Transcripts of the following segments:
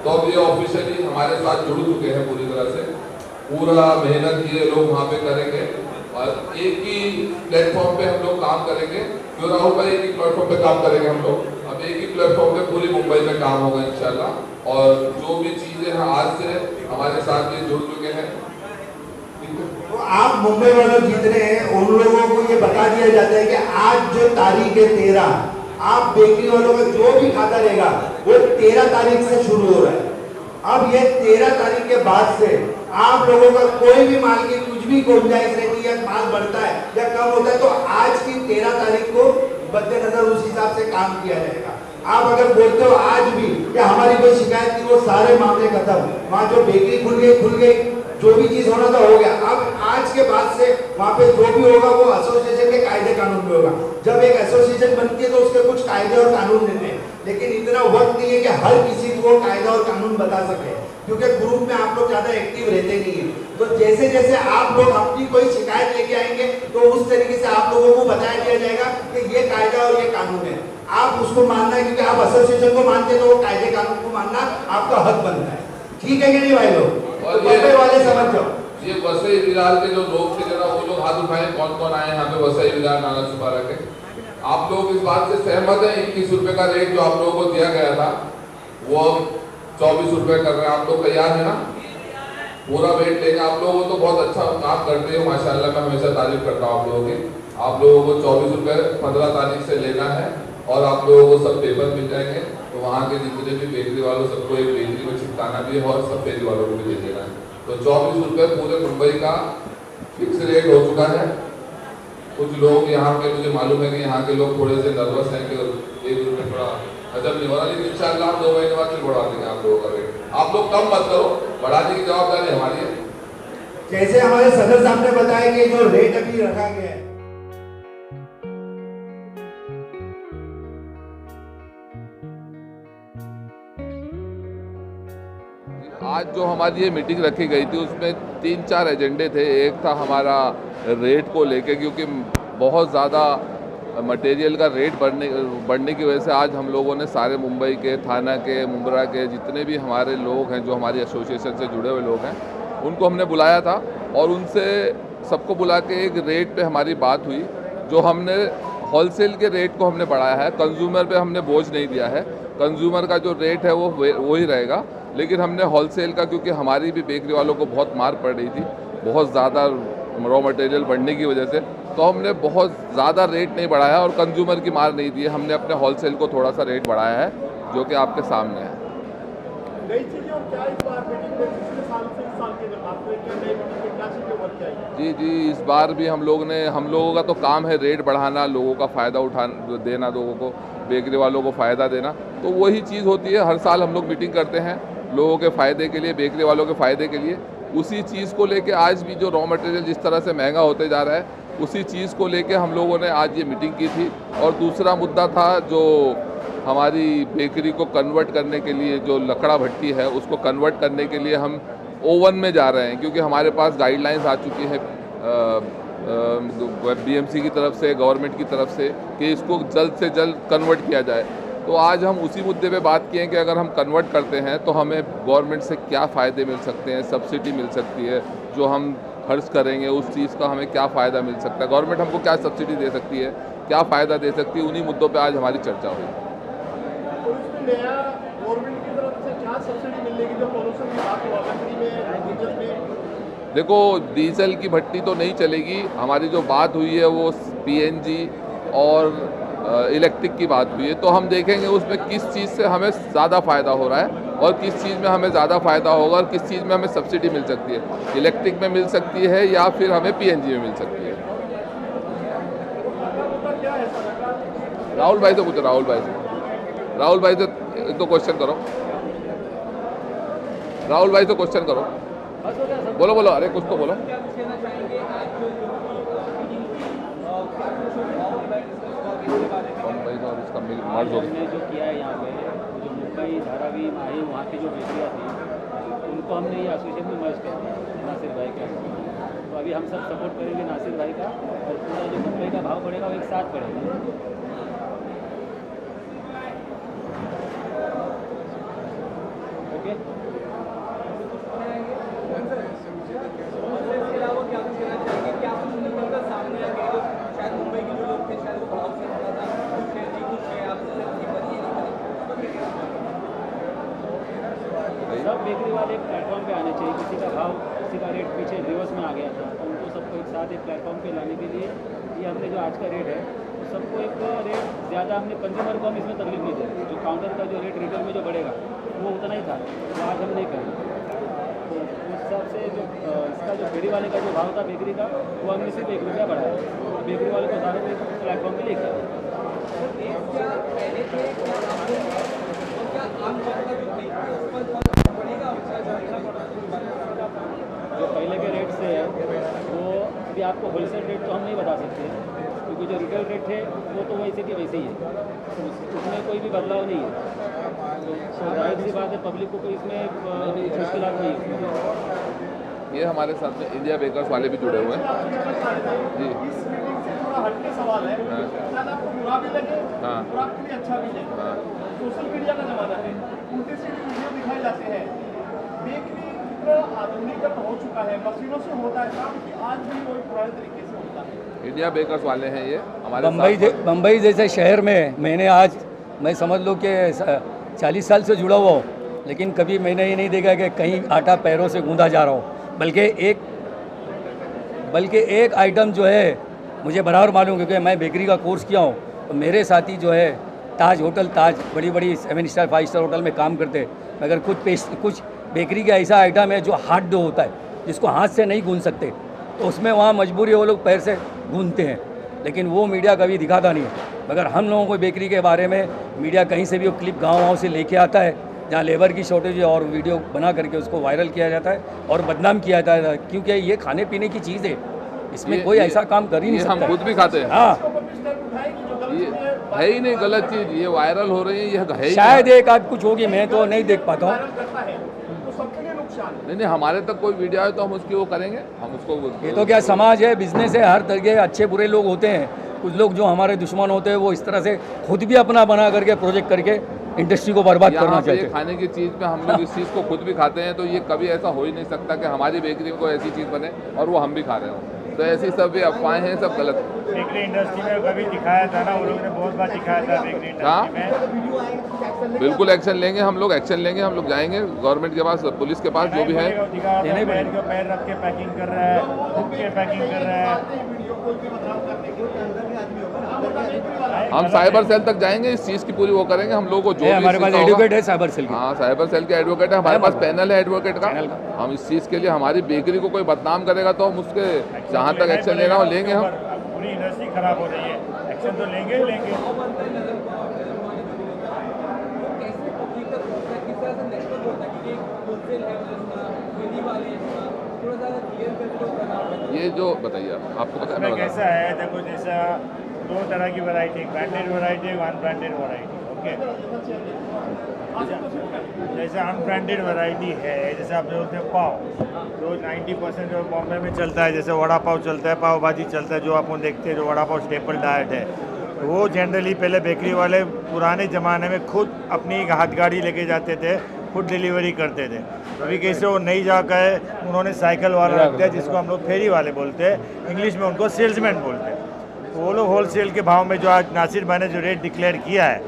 तो अब ये ऑफिशियली हमारे साथ जुड़ चुके हैं पूरी तरह से। पूरा मेहनत ये लोग वहाँ पे करेंगे और एक ही प्लेटफॉर्म पे हम लोग काम करेंगे। क्यों राहुल भाई, एक ही प्लेटफॉर्म पे काम करेंगे हम लोग। अब एक ही प्लेटफॉर्म पे पूरी मुंबई में काम होगा इंशाल्लाह। और जो भी चीजें हैं आज से हमारे साथ ये जुड़ चुके हैं। तो आप मुंबई वालों जितने हैं उन लोगों को ये बता दिया जाता है कि आज जो तारीख है 13, आप बेकरी वालों का जो भी खाता रहेगा वो 13 तारीख से शुरू हो रहा है। अब ये 13 तारीख के बाद से आप लोगों का कोई भी माल की कुछ भी गुंजाइश रहती है, माल बढ़ता है या कम होता है, तो आज की 13 तारीख को मद्देनजर उस हिसाब से काम किया जाएगा। आप अगर बोलते हो आज भी कि हमारी कोई शिकायत थी, वो सारे मामले खत्म। वहाँ जो बेकरी खुल गई, जो भी चीज होना था हो गया। अब आज के बाद से वहाँ पे जो भी होगा वो एसोसिएशन के कायदे कानून में होगा। जब एक एसोसिएशन बनती है तो उसके कुछ कायदे और कानून रहते हैं, लेकिन इतना वक्त नहीं है कि हर किसी को कायदा और कानून बता सके, क्योंकि ग्रुप में आप लोग ज्यादा एक्टिव रहते नहीं है। तो जैसे जैसे आप लोग अपनी कोई शिकायत लेके आएंगे तो उस तरीके से आप लोगों को बताया दिया जाएगा कि ये कायदा और ये कानून है, आप उसको मानना है, क्योंकि आप एसोसिएशन को मानते तो वो कायदे कानून को मानना आपका हक बनता है। ठीक है कि नहीं भाई लोग? और तो ये वाले समझ जाओ। ये वसई विरार के जो लोग थे जरा वो लोग हाथ उठाए, कौन कौन आए यहाँ पे वसई विरार नाला छुपारा के। आप लोग इस बात से सहमत हैं 21 रुपए का रेट जो आप लोगों को दिया गया था वो 24 रुपए कर रहे हैं? आप लोग तैयार है ना पूरा वेट लेके? आप लोगों को तो बहुत अच्छा काम करते हो माशाल्लाह, मैं हमेशा तारीफ करता हूँ आप लोगों की। आप लोगों को 24 रुपए 15 तारीख से लेना है और आप लोगों को सब पेपर मिल जाएंगे। तो वहाँ के जितने भी बेकरी वालों सबको एक बेकरी में चिपकाना भी है और सब बेकरी वालों को भी दे देना है। तो 24 रुपए पूरे मुंबई का फिक्स रेट हो चुका है। कुछ लोग यहाँ के, मुझे मालूम है कि यहाँ के लोग थोड़े से नर्वस हैं कि 1 रुपये थोड़ा हजम नहीं हो रहा, लेकिन इंशाल्लाह हम 2 महीने बाद फिर बढ़ा देंगे आप लोगों का रेट। आप लोग कम मत करो, बढ़ाने की जवाबदारी हमारी है। जैसे हमारे सदर साहब ने बताया कि जो रेट अभी रखा गया है, आज जो हमारी ये मीटिंग रखी गई थी उसमें 3-4 एजेंडे थे। एक था हमारा रेट को लेके, क्योंकि बहुत ज़्यादा मटेरियल का रेट बढ़ने की वजह से आज हम लोगों ने सारे मुंबई के, थाना के, मुंब्रा के जितने भी हमारे लोग हैं जो हमारी एसोसिएशन से जुड़े हुए लोग हैं उनको हमने बुलाया था और उनसे सबको बुला के एक रेट पे हमारी बात हुई। जो हमने होलसेल के रेट को हमने बढ़ाया है, कंज्यूमर पे हमने बोझ नहीं दिया है। कंज्यूमर का जो रेट है वो ही रहेगा, लेकिन हमने होलसेल का, क्योंकि हमारी भी बेकरी वालों को बहुत मार पड़ रही थी बहुत ज़्यादा रॉ मटेरियल बढ़ने की वजह से, तो हमने बहुत ज़्यादा रेट नहीं बढ़ाया और कंज्यूमर की मार नहीं दी है। हमने अपने होलसेल को थोड़ा सा रेट बढ़ाया है जो कि आपके सामने है। जी, इस बार भी हम लोगों का तो काम है रेट बढ़ाना, लोगों का फ़ायदा देना, लोगों को, बेकरी वालों को फ़ायदा देना। तो वही चीज़ होती है, हर साल हम लोग मीटिंग करते हैं लोगों के फ़ायदे के लिए, बेकरी वालों के फ़ायदे के लिए। उसी चीज़ को लेके आज भी जो रॉ मटेरियल जिस तरह से महंगा होते जा रहा है, उसी चीज़ को लेके हम लोगों ने आज ये मीटिंग की थी। और दूसरा मुद्दा था जो हमारी बेकरी को कन्वर्ट करने के लिए, जो लकड़ा भट्टी है उसको कन्वर्ट करने के लिए हम ओवन में जा रहे हैं, क्योंकि हमारे पास गाइडलाइंस आ चुकी है BMC की तरफ से, गवर्नमेंट की तरफ से, कि इसको जल्द से जल्द कन्वर्ट किया जाए। तो आज हम उसी मुद्दे पे बात किए कि अगर हम कन्वर्ट करते हैं तो हमें गवर्नमेंट से क्या फ़ायदे मिल सकते हैं, सब्सिडी मिल सकती है, जो हम खर्च करेंगे उस चीज़ का हमें क्या फ़ायदा मिल सकता है, गवर्नमेंट हमको क्या सब्सिडी दे सकती है, क्या फ़ायदा दे सकती है। उन्हीं मुद्दों पे आज हमारी चर्चा हुई। देखो, डीजल की भट्टी तो नहीं चलेगी। हमारी जो बात हुई है वो PNG और इलेक्ट्रिक की बात हुई है। तो हम देखेंगे उसमें किस चीज़ से हमें ज़्यादा फ़ायदा हो रहा है और किस चीज़ में हमें ज़्यादा फ़ायदा होगा और किस चीज़ में हमें सब्सिडी मिल सकती है। इलेक्ट्रिक में मिल सकती है या फिर हमें PNG में मिल सकती है। राहुल भाई से पूछो, राहुल भाई से एक तो क्वेश्चन करो, राहुल भाई से क्वेश्चन करो। बोलो, अरे कुछ तो बोलो। इसका मर्ज हो गया जो किया है यहाँ पे, जो मुंबई धारावी माही वहाँ की जो बेकरियाँ थी उनको हमने ये एसोसिएशन में मर्ज कर दिया नासिर भाई के। तो अभी हम सब सपोर्ट करेंगे नासिर भाई का, और पूरा जो मुंबई का भाव बढ़ेगा वो एक साथ बढ़ेगा। ओके। सब बेकरी वाले एक प्लेटफॉर्म पे आने चाहिए। किसी का भाव, किसी का रेट पीछे रिवर्स में आ गया था, तो उनको सबको एक साथ एक प्लेटफॉर्म पे लाने के लिए ये हमने जो आज का रेट है तो सबको एक रेट ज़्यादा हमने कंज्यूमर को हम इसमें तकलीफ नहीं दे रहे। जो काउंटर का जो रेट रिटेल में जो बढ़ेगा वो उतना ही था, वो आज हम नहीं करेंगे। तो उस हिसाब से जो इसका जो फेरी वाले का जो भाव था बेकरी का, वो हमने सिर्फ 1 रुपया बढ़ाया। बेकरी वाले को सारे प्लेटफॉर्म पर लेकर जो पहले के रेट से है वो अभी आपको होलसेल रेट तो हम नहीं बता सकते, क्योंकि जो रिटेल रेट थे वो तो वैसे के वैसे ही है, तो उसमें कोई भी बदलाव नहीं है। तो जाहिर सी बात है पब्लिक को कोई इसमें मुश्किल नहीं है। ये हमारे साथ में इंडिया बेकर्स वाले भी जुड़े हुए हैं जी। हटके सवाल है, हाँ। शायद आपको बुरा भी लगे हाँ। और आपके लिए अच्छा भी लगे। हाँ। सोशल मीडिया का जमाना है, उल्टे सीधे वीडियो दिखाए जाते हैं। बेकरी इतना आधुनिकरण हो चुका है, मशीनों से होता है काम कि आज भी वही पुराने तरीके से होता है। इंडिया बेकर्स वाले हैं ये हमारे बम्बई जैसे शहर में मैंने आज मैं समझ लो कि 40 साल से जुड़ा हुआ हूँ, लेकिन कभी मैंने ये नहीं देखा कि कहीं आटा पैरों से गूंदा जा रहा हो। बल्कि एक आइटम जो है मुझे बराबर मालूम, क्योंकि मैं बेकरी का कोर्स किया हूँ, तो मेरे साथी जो है ताज होटल, ताज बड़ी बड़ी 7 स्टार 5 स्टार होटल में काम करते, मगर कुछ बेकरी का ऐसा आइटम है जो हार्ड डो होता है, जिसको हाथ से नहीं गूंद सकते, तो उसमें वहाँ मजबूरी है वो लोग पैर से गूंदते हैं, लेकिन वो मीडिया कभी दिखाता नहीं है। मगर हम लोगों को बेकरी के बारे में मीडिया कहीं से भी वो क्लिप गाँव से लेके आता है जहाँ लेबर की शॉर्टेज है, और वीडियो बना करके उसको वायरल किया जाता है और बदनाम किया जाता है, क्योंकि ये खाने पीने की चीज़ है, इसमें कोई ऐसा काम कर ही नहीं सकता। हम खुद भी खाते हैं। हाँ, ये है ही नहीं गलत चीज़, ये वायरल हो रही है, ये है ही शायद एक आध कुछ होगी, मैं तो नहीं देख पाता हूँ। नहीं, हमारे तक कोई वीडियो आए तो हम उसकी वो करेंगे, हम उसको ये तो क्या समाज है, बिजनेस है, हर तरह के अच्छे बुरे लोग होते हैं। कुछ लोग जो हमारे दुश्मन होते हैं वो इस तरह से खुद भी अपना बना करके प्रोजेक्ट करके इंडस्ट्री को बर्बाद करना चाहते हैं। खाने की चीज़ में हम लोग इस चीज़ को खुद भी खाते हैं, तो ये कभी ऐसा हो ही नहीं सकता कि हमारी बेकरी में कोई ऐसी चीज़ बने और वो हम भी खा रहे हों। तो ऐसी सब भी अफवाहें हैं, सब गलत है। बेकरी इंडस्ट्री में कभी दिखाया था ना, वो लोग ने बहुत बार दिखाया था बेकरी इंडस्ट्री में। बिल्कुल एक्शन लेंगे हम लोग, हम लोग जाएंगे गवर्नमेंट के पास, पुलिस के पास, जो भी है। पैर रख के पैकिंग कर रहा है, हुक के पैकिंग कर रहा है। हम साइबर सेल तक जाएंगे, इस चीज़ की पूरी वो करेंगे। हम लोगों को जो हमारे पास एडवोकेट है साइबर सेल की। हाँ, साइबर सेल के एडवोकेट है, हमारे पास पैनल है एडवोकेट का। हम इस चीज़ के लिए, हमारी बेकरी को कोई बदनाम करेगा तो हम उसके जहाँ तक एक्शन लेना हो लेंगे। हम पूरी इंडस्ट्री खराब हो रही है, एक्शन तो लेंगे ही लेंगे। ये जो बताइए आपको पता है कैसा है, देखो जैसा 2 तरह की variety, branded variety, unbranded variety. Okay, जैसे अनब्रांडेड वैरायटी है, जैसे आप बोलते हैं पाव, जो 90% जो बॉम्बे में चलता है, जैसे वड़ा पाव चलता है, पाव भाजी चलता है, जो आप देखते हैं जो वड़ा पाव स्टेपल डाइट है, वो जनरली पहले बेकरी वाले पुराने ज़माने में खुद अपनी हाथ गाड़ी लेके जाते थे, खुद डिलीवरी करते थे। अभी कैसे वो नहीं जाकर उन्होंने साइकिल वाला रख दिया, जिसको हम लोग फेरी वाले बोलते हैं, इंग्लिश में उनको सेल्समैन बोलते हैं। तो वो लोग होलसेल के भाव में जो आज नासिर भाई ने जो रेट डिक्लेयर किया है,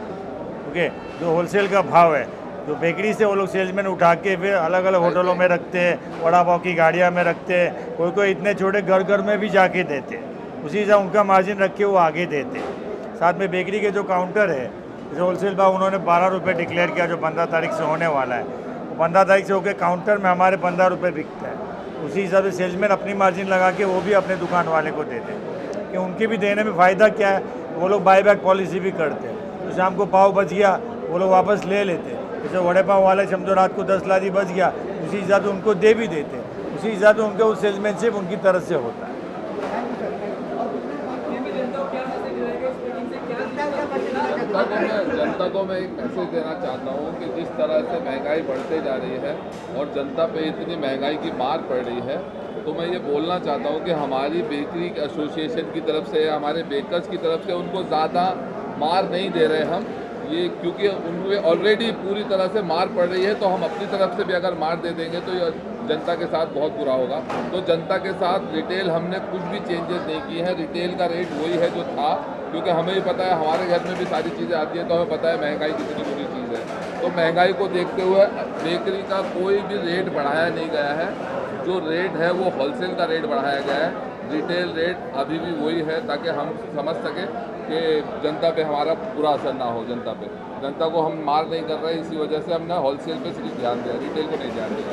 ओके, जो होलसेल का भाव है, जो बेकरी से वो लोग सेल्समैन उठा के फिर अलग अलग होटलों में रखते हैं, वड़ा पाव की गाड़ियाँ में रखते हैं, कोई कोई इतने छोटे घर घर में भी जाके देते हैं, उसी से उनका मार्जिन रख के वो आगे देते हैं। साथ में बेकरी के जो काउंटर है, जैसे होलसेल भाव उन्होंने 12 रुपये डिक्लेयर किया, जो 15 तारीख से होने वाला है, 15 तारीख से होकर काउंटर में हमारे 15 रुपये बिकता है। उसी हिसाब से सेल्समैन अपनी मार्जिन लगा के वो भी अपने दुकान वाले को देते हैं, कि उनके भी देने में फ़ायदा क्या है, वो लोग बाई बैक पॉलिसी भी करते हैं। तो शाम को पाव बच गया, वो लोग वापस ले लेते हैं। जैसे वड़े पाव वाले समझो रात को 10 लारी बच गया, उसी हिसाब से उनको दे भी देते हैं, उसी हिसाब से उनका वो सेल्समैनशिप उनकी तरफ से होता है। जनता को मैं एक मैसेज देना चाहता हूँ कि जिस तरह से महंगाई बढ़ते जा रही है और जनता पे इतनी महंगाई की मार पड़ रही है, तो मैं ये बोलना चाहता हूँ कि हमारी बेकरी एसोसिएशन की तरफ से, हमारे बेकर्स की तरफ से उनको ज़्यादा मार नहीं दे रहे हम। ये क्योंकि उनमें ऑलरेडी पूरी तरह से मार पड़ रही है, तो हम अपनी तरफ से भी अगर मार दे देंगे तो ये जनता के साथ बहुत बुरा होगा। तो जनता के साथ रिटेल हमने कुछ भी चेंजेस नहीं किए हैं, रिटेल का रेट वही है जो था, क्योंकि हमें भी पता है, हमारे घर में भी सारी चीज़ें आती हैं, तो हमें पता है महंगाई कितनी बुरी चीज़ है। तो महंगाई को देखते हुए बेकरी का कोई भी रेट बढ़ाया नहीं गया है। जो रेट है वो होलसेल का रेट बढ़ाया गया है, रिटेल रेट अभी भी वही है, ताकि हम समझ सकें कि जनता पे हमारा बुरा असर ना हो। जनता को हम मार नहीं कर रहे, इसी वजह से हमने होलसेल पे सिर्फ ध्यान दिया, रिटेल को नहीं ध्यान दिया।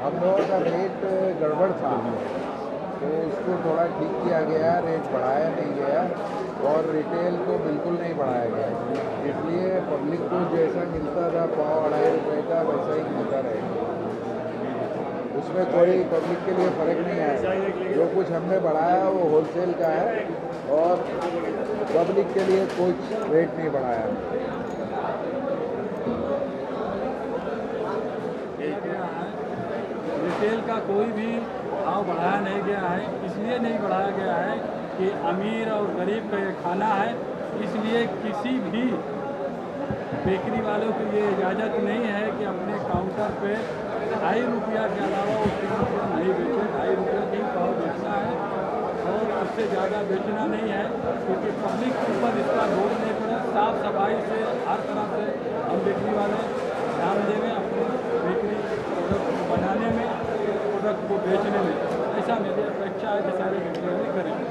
हम लोगों का रेट गड़बड़ था, तो उसको थोड़ा ठीक किया गया, रेट बढ़ाया नहीं गया और रिटेल को बिल्कुल नहीं बढ़ाया गया। इसलिए पब्लिक को जैसा मिलता था पाव 2.5 रुपये का, वैसा ही मिलता रहेगा। उसमें कोई पब्लिक के लिए फ़र्क नहीं आया। जो कुछ हमने बढ़ाया वो होलसेल का है और पब्लिक के लिए कुछ रेट नहीं बढ़ाया। रिटेल का कोई भी भाव बढ़ाया नहीं गया है, इसलिए नहीं बढ़ाया गया है कि अमीर और गरीब का ये खाना है, इसलिए किसी भी बेकरी वालों को ये इजाज़त नहीं है कि अपने काउंटर पे 2.5 रुपया के अलावा वो 3 रुपया नहीं बेचे। 2.5 रुपया की भाव बेचना है और उससे ज़्यादा बेचना नहीं है, क्योंकि पब्लिक के ऊपर इसका बोझ नहीं पड़ा। साफ़ सफाई से हर तरह से हम बेकरी वाले ध्यान देंगे, अपने बेकरी प्रोडक्ट को बनाने में, प्रोडक्ट को बेचने में। ऐसा मेरी अपेक्षा है कि सारे बेकरी वाले करेंगे।